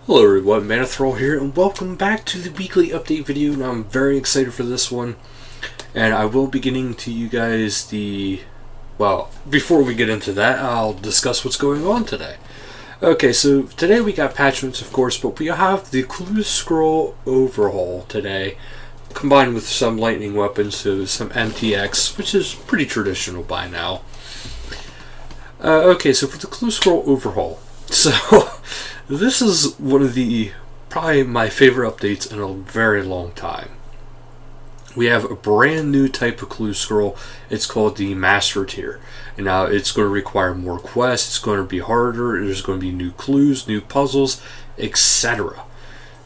Hello everyone, Manathrall here, and welcome back to the weekly update video. And I'm very excited for this one, and I will be getting to you guys well, before we get into that, I'll discuss what's going on today. Okay, so today we got patch notes, of course, but we have the Clue Scroll overhaul today, combined with some lightning weapons, so some MTX, which is pretty traditional by now. Okay, so for the Clue Scroll overhaul, so this is one of probably my favorite updates in a very long time. We have a brand new type of Clue Scroll. It's called the Master Tier. And now it's going to require more quests, it's going to be harder, there's going to be new clues, new puzzles, etc.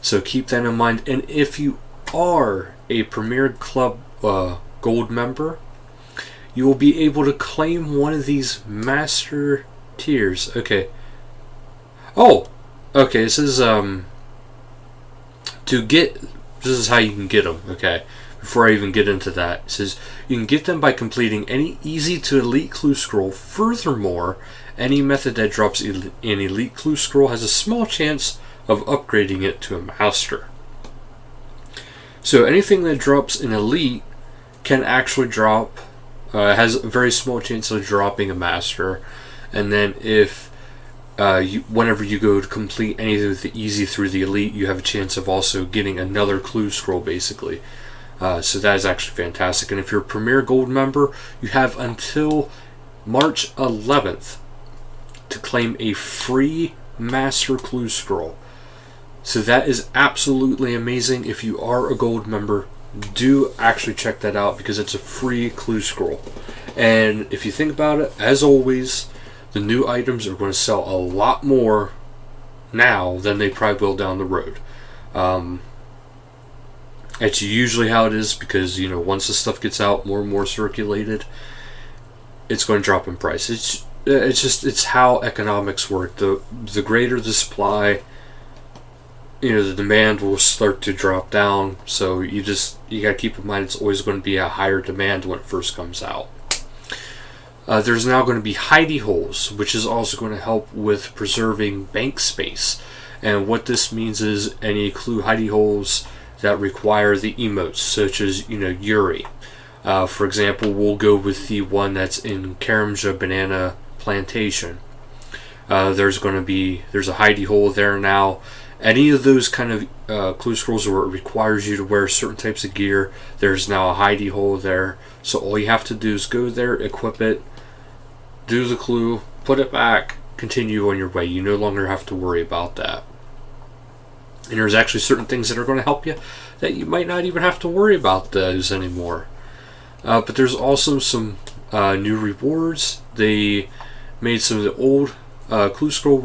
So keep that in mind. And if you are a Premier Club Gold member, you will be able to claim one of these Master Tiers. Okay. Oh! Okay, this is this is how you can get them, okay? Before I even get into that, it says you can get them by completing any easy to elite clue scroll. Furthermore, any method that drops an elite clue scroll has a small chance of upgrading it to a master. So anything that drops an elite can actually drop, has a very small chance of dropping a master. And then if whenever you go to complete any of the easy through the elite, you have a chance of also getting another clue scroll, basically. So that is actually fantastic. And if you're a Premier Gold member, you have until March 11th to claim a free Master Clue Scroll. So that is absolutely amazing. If you are a Gold member, do actually check that out, because it's a free Clue Scroll. And if you think about it, as always, the new items are going to sell a lot more now than they probably will down the road. It's usually how it is, because once the stuff gets out more and more circulated, it's going to drop in price. It's how economics work. The greater the supply, the demand will start to drop down. So you got to keep in mind it's always going to be a higher demand when it first comes out. There's now going to be hidey holes, which is also going to help with preserving bank space. And what this means is any clue hidey holes that require the emotes, such as Yuri. For example, we'll go with the one that's in Karamja Banana Plantation. There's a hidey hole there now. Any of those kind of clue scrolls where it requires you to wear certain types of gear, there's now a hidey hole there. So all you have to do is go there, equip it, do the clue, put it back, continue on your way. You no longer have to worry about that. And there's actually certain things that are going to help you that you might not even have to worry about those anymore. But there's also some new rewards. They made some of the old Clue Scroll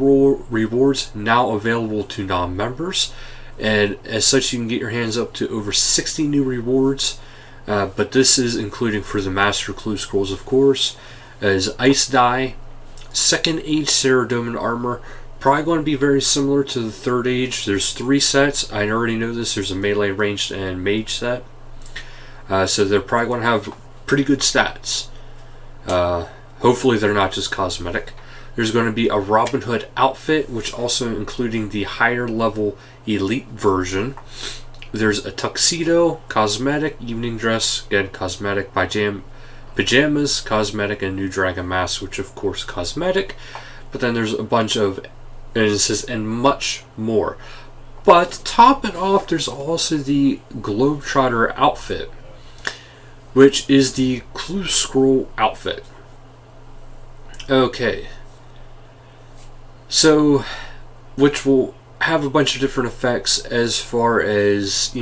rewards now available to non-members. And as such, you can get your hands up to over 60 new rewards. But this is including for the Master Clue Scrolls, of course, as Ice Dye, Second Age Ceradomin Armor, probably going to be very similar to the Third Age. There's 3 sets. I already know this. There's a melee, ranged, and mage set. So they're probably going to have pretty good stats. Hopefully they're not just cosmetic. There's going to be a Robin Hood outfit, which also including the higher level elite version. There's a tuxedo, cosmetic, evening dress, again cosmetic, pajamas, cosmetic, and new dragon mask, which of course cosmetic. But then there's a bunch of and much more. But to top it off, there's also the Globetrotter outfit, which is the Clue Scroll outfit. Okay. So, which will have a bunch of different effects as far as,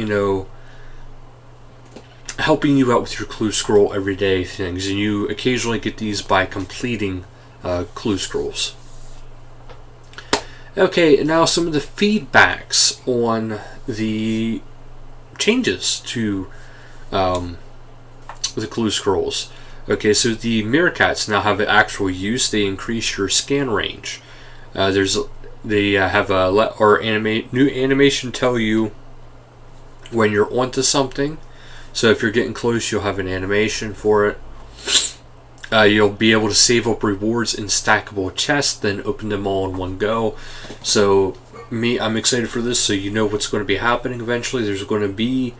helping you out with your Clue Scroll everyday things. And you occasionally get these by completing Clue Scrolls. Okay, now some of the feedbacks on the changes to the Clue Scrolls. Okay, so the Meerkats now have an actual use. They increase your scan range. They have a new animation tell you when you're onto something. So if you're getting close, you'll have an animation for it. You'll be able to save up rewards in stackable chests, then open them all in one go. So I'm excited for this, so you know what's going to be happening eventually. There's going to be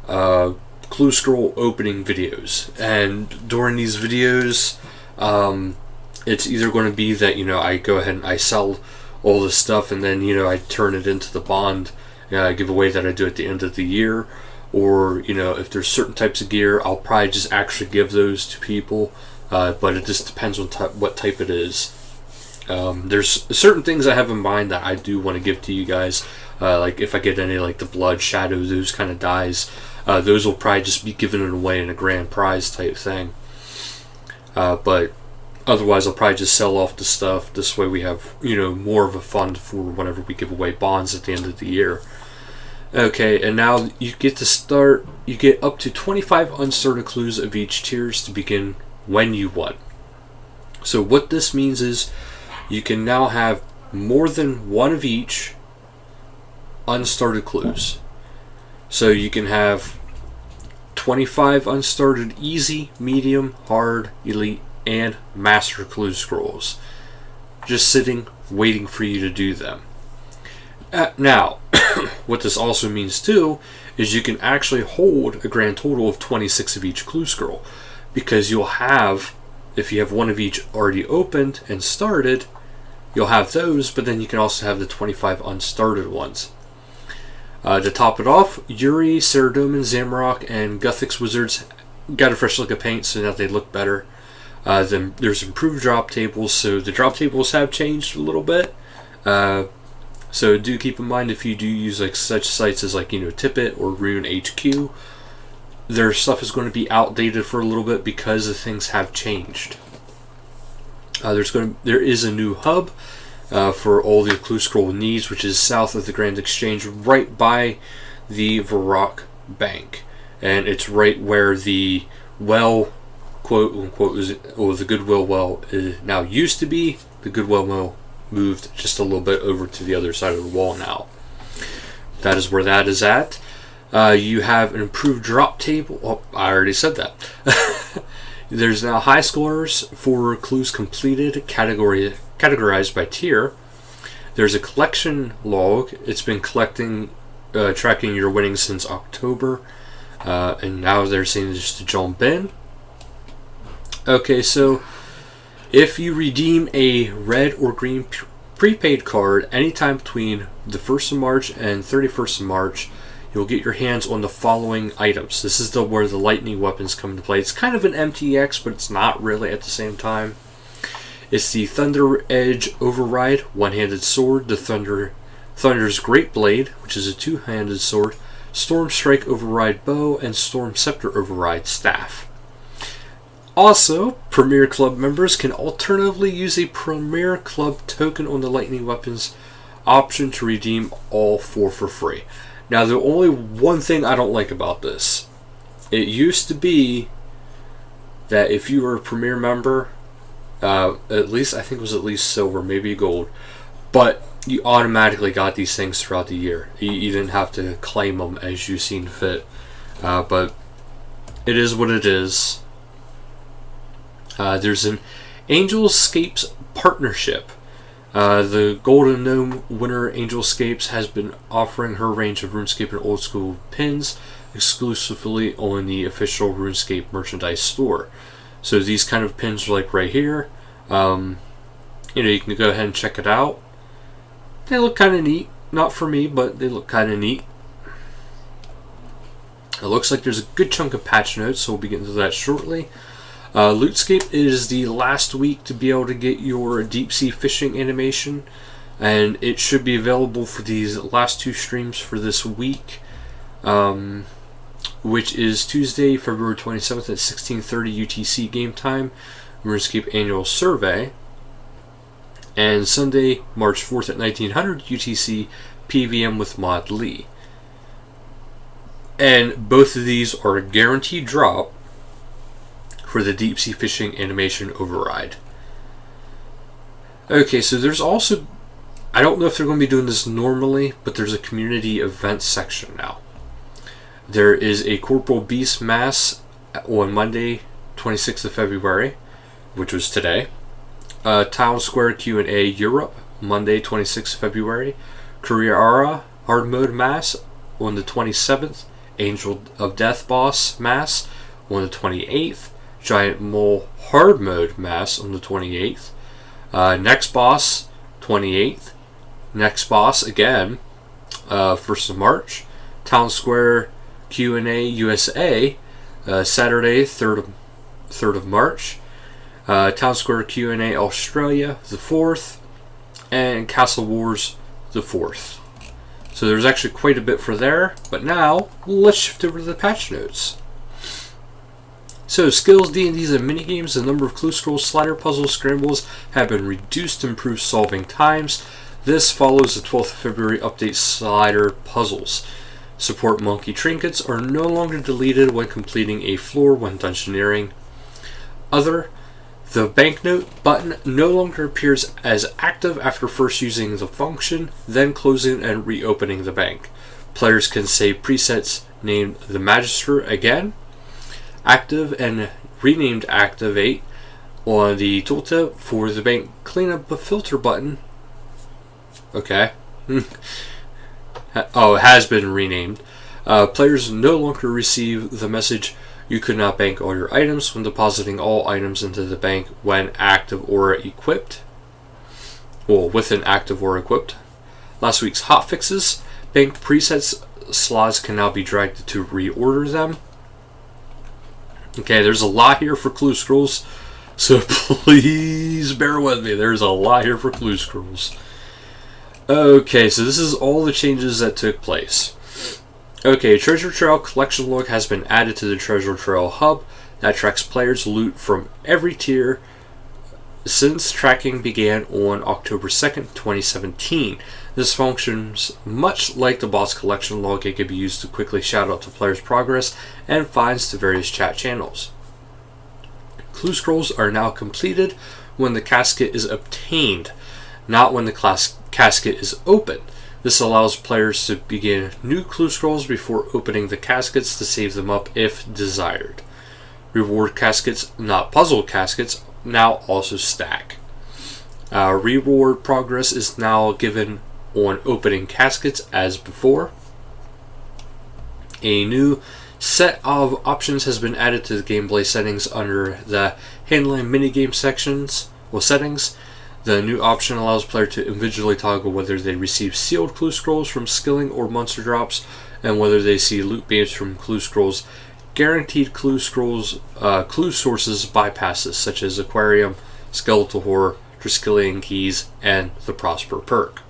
clue scroll opening videos, and during these videos, it's either going to be that I go ahead and I sell all this stuff, and then I turn it into the bond giveaway that I do at the end of the year, or if there's certain types of gear, I'll probably just actually give those to people, but it just depends on what type it is. There's certain things I have in mind that I do want to give to you guys, like if I get any like the blood, shadow, those kind of dyes, those will probably just be given away in a grand prize type thing, but otherwise I'll probably just sell off the stuff. This way we have more of a fund for whenever we give away bonds at the end of the year. Okay, and now you get to start. You get up to 25 unstarted clues of each tiers to begin when you want. So what this means is you can now have more than one of each unstarted clues. So you can have 25 unstarted easy, medium, hard, elite, and master clue scrolls just sitting waiting for you to do them. Now what this also means too is you can actually hold a grand total of 26 of each clue scroll, because you'll have, if you have one of each already opened and started, you'll have those, but then you can also have the 25 unstarted ones. To top it off, Yuri, Saradomin, Zamorak, and Guthix Wizards got a fresh look of paint, so now they look better. Then there's improved drop tables, so the drop tables have changed a little bit. So do keep in mind, if you do use like such sites as like Tippet or Rune HQ, their stuff is going to be outdated for a little bit because the things have changed. There is a new hub for all the clue scroll needs, which is south of the Grand Exchange, right by the Varrock Bank, and it's right where the well, quote unquote, the Goodwill well now used to be. The Goodwill well moved just a little bit over to the other side of the wall now. That is where that is at. You have an improved drop table. Oh, I already said that. There's now high scores for clues completed, categorized by tier. There's a collection log. It's been collecting, tracking your winnings since October, and now they're saying just to jump in. Okay, so if you redeem a red or green prepaid card anytime between the 1st of March and 31st of March, you'll get your hands on the following items. This is where the lightning weapons come into play. It's kind of an MTX, but it's not really at the same time. It's the Thunder Edge Override one-handed sword, the Thunder's Great Blade, which is a two-handed sword, Storm Strike Override bow, and Storm Scepter Override staff. Also, Premier Club members can alternatively use a Premier Club token on the lightning weapons option to redeem all 4 for free. Now, the only one thing I don't like about this, it used to be that if you were a Premier member, at least I think it was at least silver, maybe gold, but you automatically got these things throughout the year. You didn't have to claim them as you seen fit, but it is what it is. There's an RuneScape partnership. The Golden Gnome winner RuneScape has been offering her range of RuneScape and old school pins exclusively on the official RuneScape merchandise store. So these kind of pins are like right here. You can go ahead and check it out. They look kind of neat. Not for me, but they look kind of neat. It looks like there's a good chunk of patch notes, so we'll be getting to that shortly. RuneScape is the last week to be able to get your deep sea fishing animation, and it should be available for these last 2 streams for this week, which is Tuesday, February 27th at 16:30 UTC game time, RuneScape annual survey, and Sunday, March 4th at 1900 UTC PVM with Mod Lee. And both of these are a guaranteed drop for the deep sea fishing animation override. Okay, so there's also, I don't know if they're going to be doing this normally, but there's a community events section now. There is a Corporal Beast Mass on Monday, 26th of February, which was today. Town Square Q&A Europe, Monday, 26th of February. Kuriara Hard Mode Mass on the 27th. Angel of Death Boss Mass on the 28th. Giant Mole Hard Mode Mass on the 28th. Next Boss, 28th. Next Boss again, 1st of March. Town Square Q&A USA, Saturday, 3rd of March. Town Square Q&A Australia, the 4th. And Castle Wars, the 4th. So there's actually quite a bit for there. But now, let's shift over to the patch notes. So, skills, D&Ds, and minigames, the number of clue scrolls, slider puzzles, scrambles have been reduced to improve solving times. This follows the 12th of February update slider puzzles. Support monkey trinkets are no longer deleted when completing a floor when dungeoneering. The banknote button no longer appears as active after first using the function, then closing and reopening the bank. Players can save presets named the Magister again. Active and renamed Activate on the tooltip for the bank cleanup filter button. Okay. Oh, it has been renamed. Players no longer receive the message, "You could not bank all your items" when depositing all items into the bank when active or equipped. Well, with an active or equipped. Last week's hotfixes. Bank presets slots can now be dragged to reorder them. Okay, there's a lot here for clue scrolls, so please bear with me. There's a lot here for clue scrolls. Okay, so this is all the changes that took place. Okay, Treasure Trail collection log has been added to the Treasure Trail hub that tracks players' loot from every tier since tracking began on October 2nd, 2017. This functions much like the boss collection log. It can be used to quickly shout out to players' progress and finds to various chat channels. Clue scrolls are now completed when the casket is obtained, not when the casket is opened. This allows players to begin new clue scrolls before opening the caskets to save them up if desired. Reward caskets, not puzzle caskets, now also stack. Reward progress is now given on opening caskets as before. A new set of options has been added to the gameplay settings under the handling minigame settings. The new option allows players to individually toggle whether they receive sealed clue scrolls from skilling or monster drops, and whether they see loot beams from clue scrolls. Guaranteed clue sources bypasses, such as Aquarium, Skeletal Horror, Triskelion Keys, and the Prosper perk.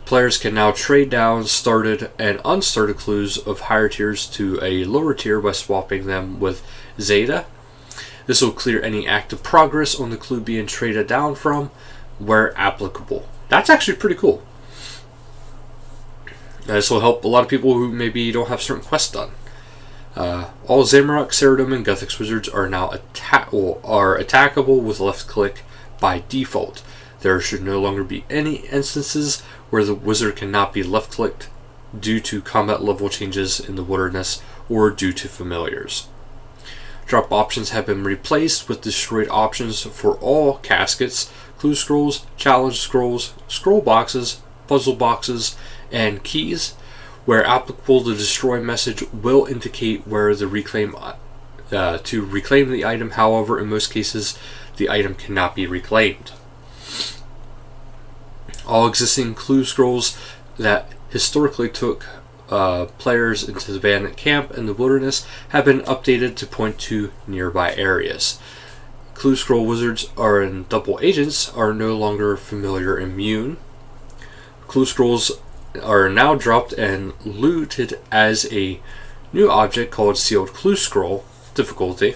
Players can now trade down started and unstarted clues of higher tiers to a lower tier by swapping them with Zeta. This will clear any active progress on the clue being traded down from, where applicable. That's actually pretty cool. This will help a lot of people who maybe don't have certain quests done. All Zamorak, Ceridom, and Guthix wizards are now attackable with left click by default. There should no longer be any instances where the wizard cannot be left clicked due to combat level changes in the wilderness or due to familiars. Drop options have been replaced with destroyed options for all caskets, clue scrolls, challenge scrolls, scroll boxes, puzzle boxes, and keys. Where applicable, the destroy message will indicate where the reclaim to reclaim the item. However, in most cases, the item cannot be reclaimed. All existing clue scrolls that historically took players into the bandit camp and the wilderness have been updated to point to nearby areas. Clue scroll wizards and double agents are no longer familiar immune. Clue scrolls are now dropped and looted as a new object called Sealed Clue Scroll difficulty,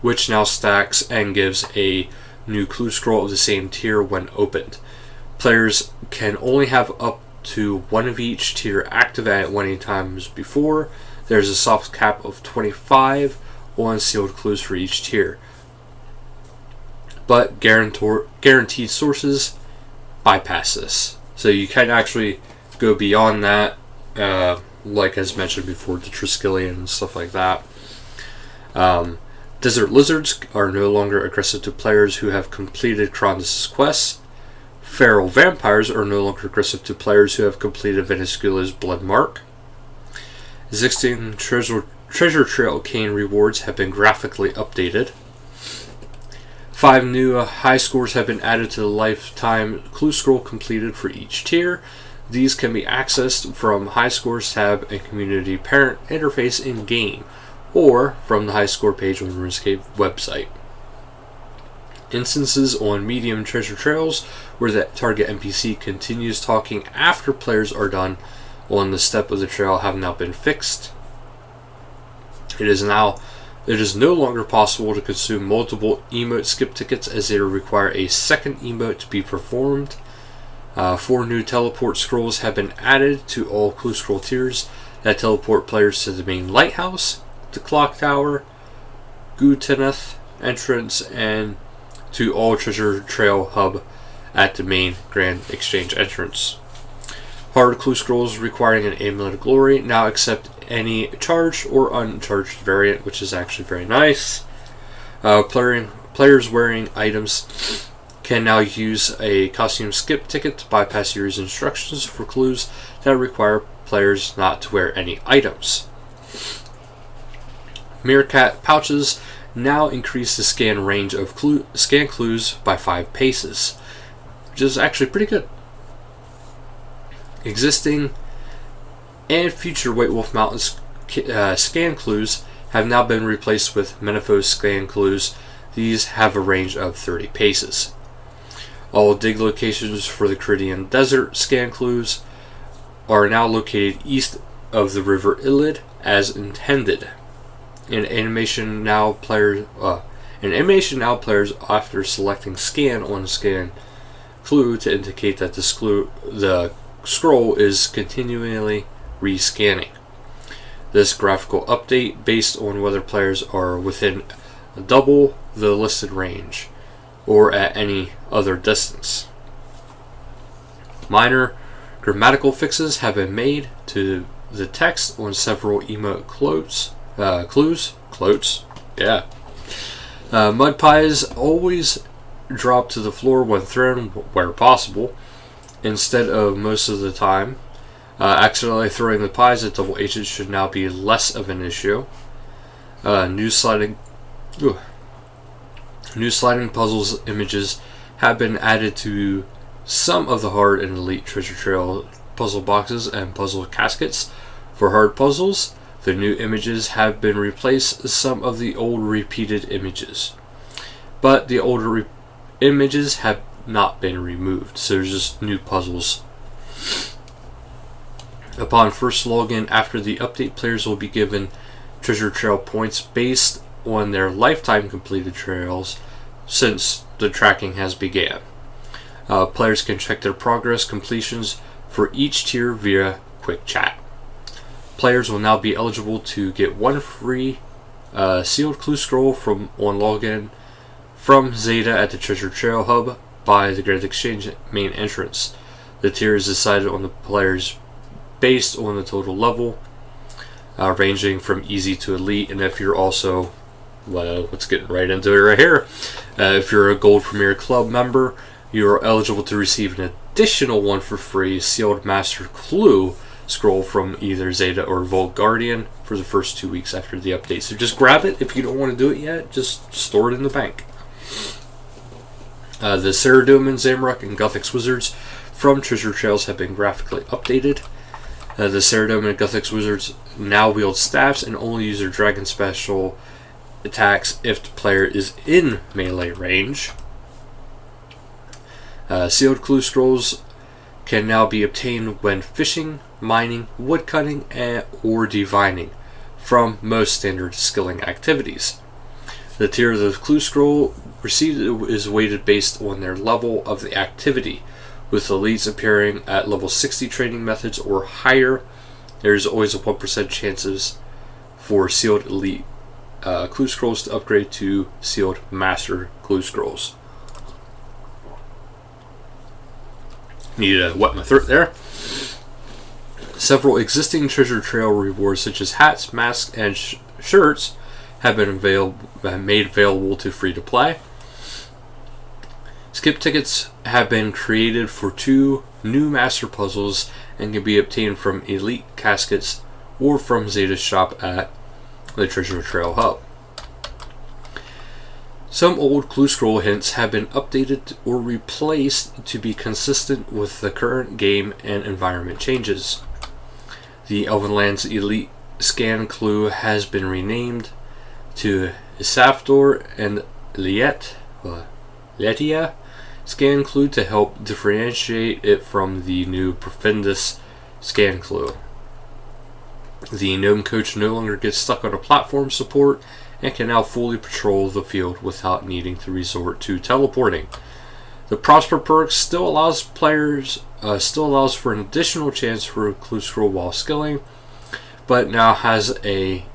which now stacks and gives a new clue scroll of the same tier when opened. Players can only have up to one of each tier active at one times before. There's a soft cap of 25 on sealed clues for each tier, but guaranteed sources bypass this. So you can actually go beyond that, like as mentioned before, the Triskelion and stuff like that. Desert lizards are no longer aggressive to players who have completed Kronus' quest. Feral vampires are no longer aggressive to players who have completed Veniscula's Blood Mark. Existing treasure trail cane rewards have been graphically updated. 5 new high scores have been added to the lifetime clue scroll completed for each tier. These can be accessed from High Scores tab and Community Parent interface in-game, or from the High Score page on the RuneScape website. Instances on medium treasure trails where the target NPC continues talking after players are done on the step of the trail have now been fixed. It is no longer possible to consume multiple emote skip tickets, as they require a second emote to be performed. 4 new teleport scrolls have been added to all clue scroll tiers that teleport players to the main lighthouse, the clock tower, Guteneth entrance, and to all treasure trail hub at the main Grand Exchange entrance. Hard clue scrolls requiring an Amulet of Glory now accept any charged or uncharged variant, which is actually very nice. Players wearing items can now use a costume skip ticket to bypass your instructions for clues that require players not to wear any items. Meerkat pouches now increase the scan range of scan clues by 5 paces, which is actually pretty good. Existing and future White Wolf Mountain scan clues have now been replaced with Menifos scan clues. These have a range of 30 paces. All dig locations for the Caridian Desert scan clues are now located east of the River Illid as intended. An animation now players after selecting scan on scan clue to indicate that the scroll is continually rescanning. This graphical update based on whether players are within double the listed range or at any other distance. Minor grammatical fixes have been made to the text on several emote clues. Mud pies always drop to the floor when thrown where possible, instead of most of the time. Accidentally throwing the pies at double agents should now be less of an issue. New sliding puzzles images have been added to some of the hard and elite treasure trail puzzle boxes and puzzle caskets. For hard puzzles, the new images have been replaced some of the old repeated images, but the older images have not been removed, so there's just new puzzles. Upon first login after the update, players will be given treasure trail points based on their lifetime completed trails since the tracking has began. Players can check their progress completions for each tier via quick chat. Players will now be eligible to get 1 free sealed clue scroll on login from Zeta at the Treasure Trail Hub by the Grand Exchange main entrance. The tier is decided on the players based on the total level, ranging from easy to elite, and if you're also, let's get right into it right here. If you're a Gold Premier Club member, you are eligible to receive an additional 1 for free sealed Master Clue scroll from either Zeta or Vault Guardian for the first 2 weeks after the update. So just grab it. If you don't want to do it yet, just store it in the bank. The Ceradoman, Zamrock, and Guthix Wizards from Treasure Trails have been graphically updated. The Ceradoman and Guthix Wizards now wield staffs and only use their Dragon Special attacks if the player is in melee range. Sealed clue scrolls can now be obtained when fishing, mining, woodcutting, or divining from most standard skilling activities. The tier of the clue scroll received is weighted based on their level of the activity, with elites appearing at level 60 training methods or higher. There is always a 1% chances for sealed elite clue scrolls to upgrade to sealed master clue scrolls. Need to wet my throat there. Several existing treasure trail rewards such as hats, masks, and shirts have been made available to free to play. Skip tickets have been created for 2 new master puzzles and can be obtained from Elite Caskets or from Zeta's shop at the Treasure Trail Hub. Some old clue scroll hints have been updated or replaced to be consistent with the current game and environment changes. The Elvenlands Elite Scan Clue has been renamed to Isafdor and Letia Scan Clue to help differentiate it from the new Profundus Scan Clue. The Gnome Coach no longer gets stuck on a platform support and can now fully patrol the field without needing to resort to teleporting. The Prosper perk still allows for an additional chance for a clue scroll while skilling, but now has a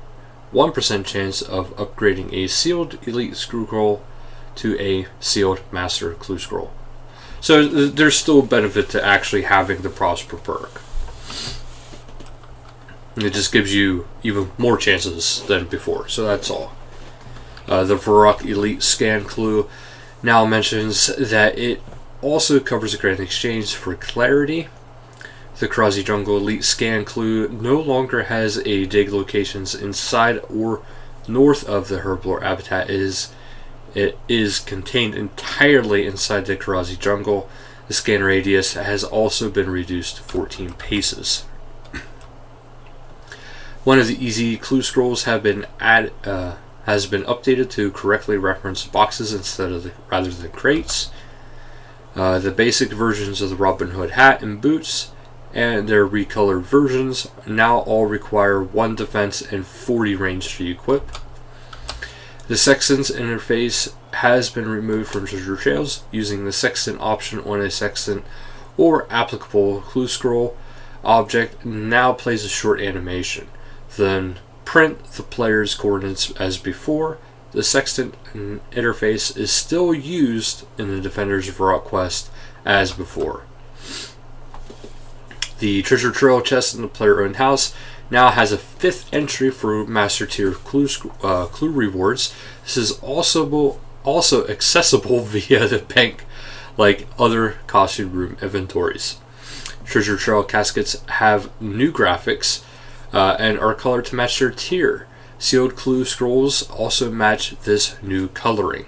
1% chance of upgrading a sealed elite scroll to a sealed master clue scroll. So there's still a benefit to actually having the Prosper perk. It just gives you even more chances than before, so that's all. The Varrock Elite Scan Clue now mentions that it also covers a Grand Exchange for clarity. The Karazi Jungle Elite Scan Clue no longer has a dig locations inside or north of the Herblore habitat. It is contained entirely inside the Karazi Jungle. The scan radius has also been reduced to 14 paces. One of the easy clue scrolls has been updated to correctly reference boxes rather than crates. The basic versions of the Robin Hood hat and boots and their recolored versions now all require 1 defense and 40 range to equip. The Sextant's interface has been removed from Treasure Trails. Using the Sextant option on a Sextant or applicable clue scroll object now plays a short animation. Then print the player's coordinates as before. The Sextant interface is still used in the Defender's Varrock quest as before. The Treasure Trail chest in the player-owned house now has a 5th entry for Master Tier clue rewards. This is also accessible via the bank like other costume room inventories. Treasure Trail caskets have new graphics and are colored to match their tier. Sealed clue scrolls also match this new coloring.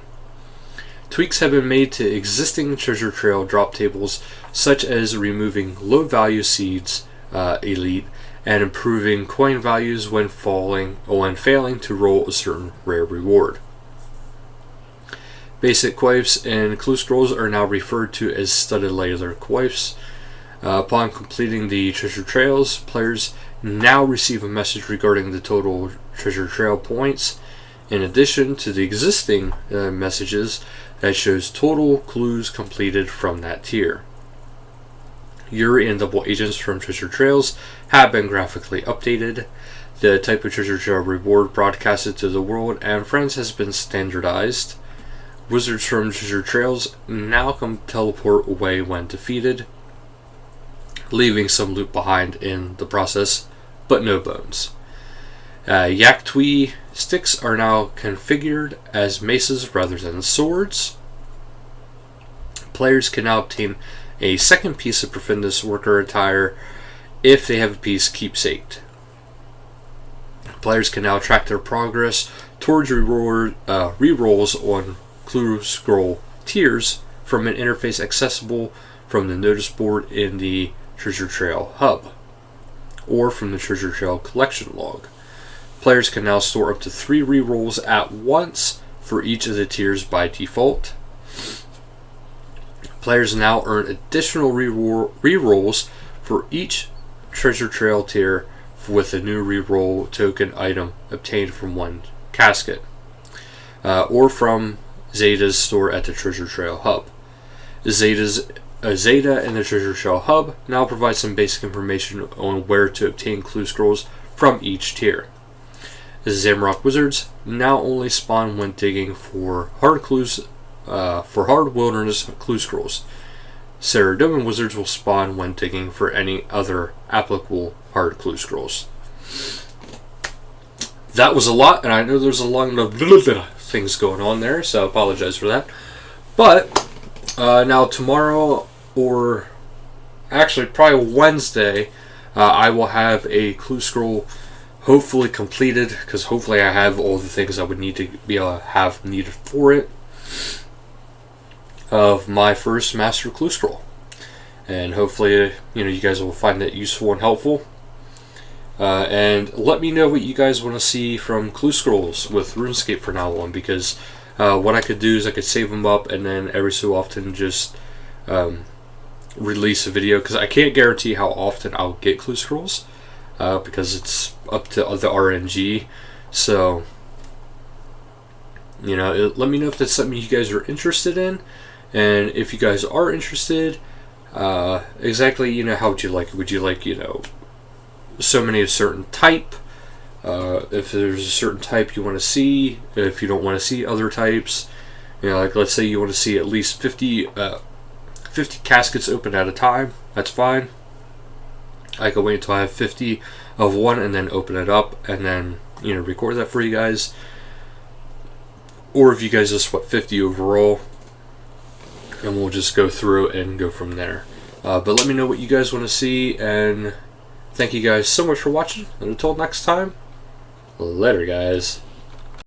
Tweaks have been made to existing Treasure Trail drop tables, such as removing low value seeds elite and improving coin values when failing to roll a certain rare reward. Basic coifs and clue scrolls are now referred to as studded leather coifs. Upon completing the Treasure Trails, players now receive a message regarding the total Treasure Trail points, in addition to the existing messages that shows total clues completed from that tier. Yuri and double agents from Treasure Trails have been graphically updated. The type of Treasure Trail reward broadcasted to the world and friends has been standardized. Wizards from Treasure Trails now can teleport away when defeated, leaving some loot behind in the process, but no bones. Yaktui sticks are now configured as maces rather than swords. Players can now obtain a second piece of Profundus worker attire if they have a piece keepsaked. Players can now track their progress towards rerolls on clue scroll tiers from an interface accessible from the notice board in the Treasure Trail Hub or from the Treasure Trail collection log. Players can now store up to 3 rerolls at once for each of the tiers by default. Players now earn additional rerolls for each Treasure Trail tier with a new reroll token item obtained from one casket or from Zeta's store at the Treasure Trail Hub. Zeta and the Treasure Trail Hub now provide some basic information on where to obtain clue scrolls from each tier. The Zamrock Wizards now only spawn when digging for hard wilderness clue scrolls. Saradomin Wizards will spawn when digging for any other applicable hard clue scrolls. That was a lot, and I know there's a lot of things going on there, so I apologize for that. But Now tomorrow, or actually probably Wednesday, I will have a clue scroll hopefully completed, because hopefully I have all the things I would need to be able to have needed for it, of my first master clue scroll. And hopefully, you guys will find it useful and helpful. And let me know what you guys want to see from clue scrolls with RuneScape from now on, because what I could do is I could save them up and then every so often just release a video, because I can't guarantee how often I'll get clue scrolls, because it's up to the RNG. So let me know if that's something you guys are interested in, and if you guys are interested, exactly how would you like it? Would you like so many of a certain type? If there's a certain type you want to see, if you don't want to see other types, like let's say you want to see at least 50 caskets open at a time, that's fine. I can wait until I have 50 of one and then open it up and then record that for you guys. Or if you guys just want 50 overall, and we'll just go through and go from there. But let me know what you guys want to see, and thank you guys so much for watching, and until next time, later guys.